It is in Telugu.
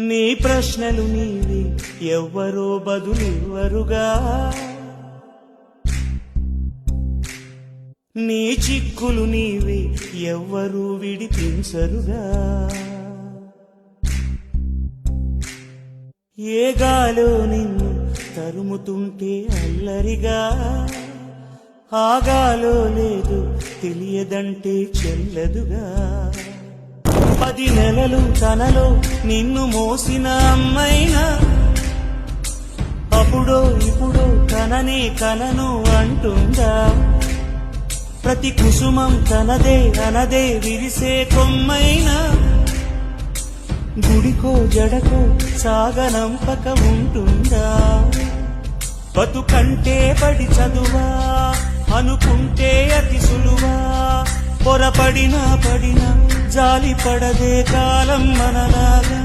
నీ ప్రశ్నలు నీవి ఎవ్వరో బదులివ్వరుగా, నీ చిక్కులు నీవి ఎవ్వరూ విడిపించరుగా. ఏ గాలో నిన్ను తరుముతుంటే అల్లరిగా, ఆగాలో లేదు తెలియదంటే చెల్లదుగా. 10 నెలలు తనలో నిన్ను మోసిన అమ్మైనా అప్పుడో ఇప్పుడో తననే కనను అంటుందా. ప్రతి కుసుమం తనదే అనదే విరిసే కొమ్మైనా గుడికో జడకో సాగనంపక ఉంటుందా. బతుకంటే పడి చదువా అనుకుంటే అతి సులువా, పొరపడినా పడినా జాలి పడదే కాలం మనలాగా.